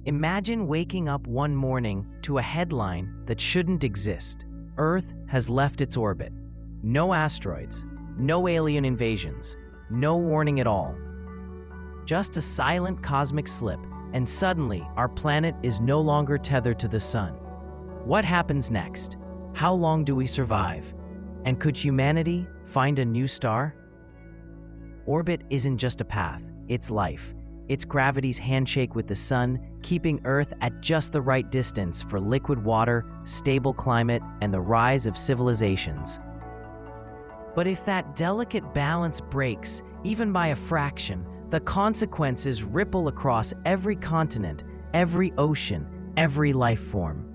Imagine waking up one morning to a headline that shouldn't exist. Earth has left its orbit. No asteroids, no alien invasions, no warning at all. Just a silent cosmic slip, and suddenly our planet is no longer tethered to the sun. What happens next? How long do we survive? And could humanity find a new star? Orbit isn't just a path, it's life. It's gravity's handshake with the sun, keeping Earth at just the right distance for liquid water, stable climate, and the rise of civilizations. But if that delicate balance breaks, even by a fraction, the consequences ripple across every continent, every ocean, every life form.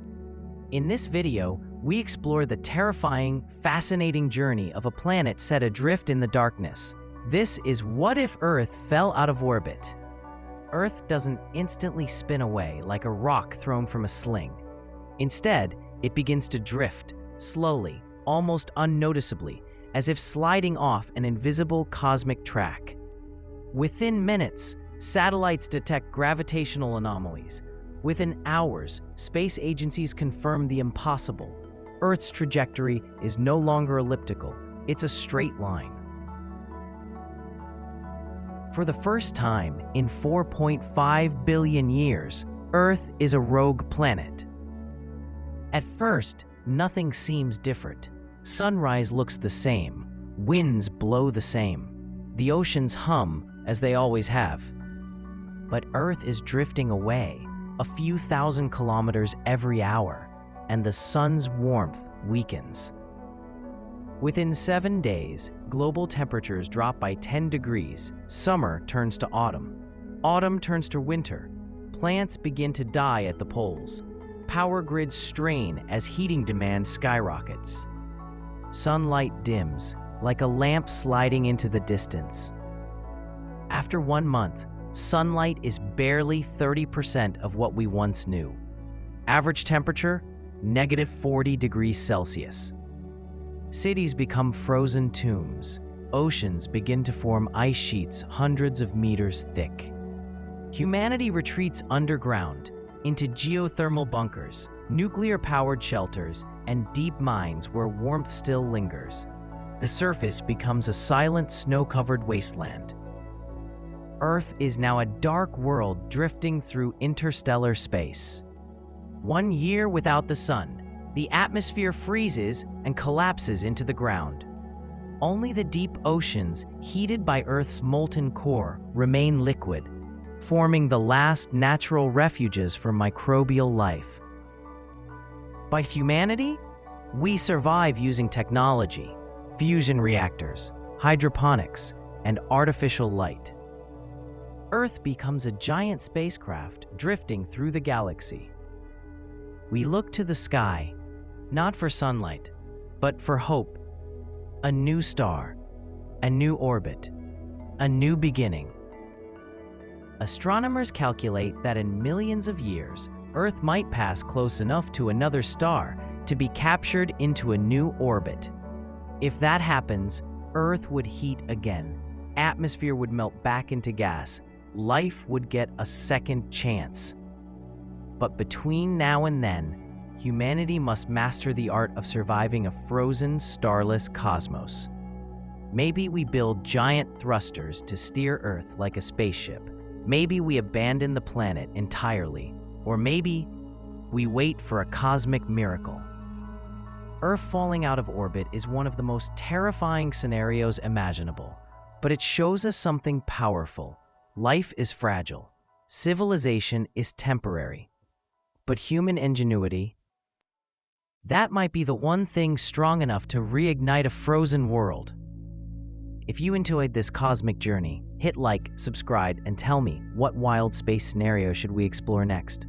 In this video, we explore the terrifying, fascinating journey of a planet set adrift in the darkness. This is What If Earth Fell Out of Orbit? Earth doesn't instantly spin away like a rock thrown from a sling. Instead, it begins to drift, slowly, almost unnoticeably, as if sliding off an invisible cosmic track. Within minutes, satellites detect gravitational anomalies. Within hours, space agencies confirm the impossible. Earth's trajectory is no longer elliptical, it's a straight line. For the first time in 4.5 billion years, Earth is a rogue planet. At first, nothing seems different. Sunrise looks the same, winds blow the same, the oceans hum as they always have. But Earth is drifting away, a few thousand kilometers every hour, and the sun's warmth weakens. Within 7 days, global temperatures drop by 10 degrees, summer turns to autumn. Autumn turns to winter. Plants begin to die at the poles. Power grids strain as heating demand skyrockets. Sunlight dims, like a lamp sliding into the distance. After 1 month, sunlight is barely 30% of what we once knew. Average temperature, -40 degrees Celsius. Cities become frozen tombs. Oceans begin to form ice sheets hundreds of meters thick. Humanity retreats underground into geothermal bunkers, nuclear-powered shelters, and deep mines where warmth still lingers. The surface becomes a silent, snow-covered wasteland. Earth is now a dark world drifting through interstellar space. 1 year without the sun, the atmosphere freezes and collapses into the ground. Only the deep oceans, heated by Earth's molten core, remain liquid, forming the last natural refuges for microbial life. But humanity? We survive using technology, fusion reactors, hydroponics, and artificial light. Earth becomes a giant spacecraft drifting through the galaxy. We look to the sky, not for sunlight, but for hope. A new star, a new orbit, a new beginning. Astronomers calculate that in millions of years, Earth might pass close enough to another star to be captured into a new orbit. If that happens, Earth would heat again, atmosphere would melt back into gas, life would get a second chance. But between now and then, humanity must master the art of surviving a frozen, starless cosmos. Maybe we build giant thrusters to steer Earth like a spaceship. Maybe we abandon the planet entirely. Or maybe we wait for a cosmic miracle. Earth falling out of orbit is one of the most terrifying scenarios imaginable, but it shows us something powerful. Life is fragile. Civilization is temporary. But human ingenuity, that might be the one thing strong enough to reignite a frozen world. If you enjoyed this cosmic journey, hit like, subscribe, and tell me, what wild space scenario should we explore next?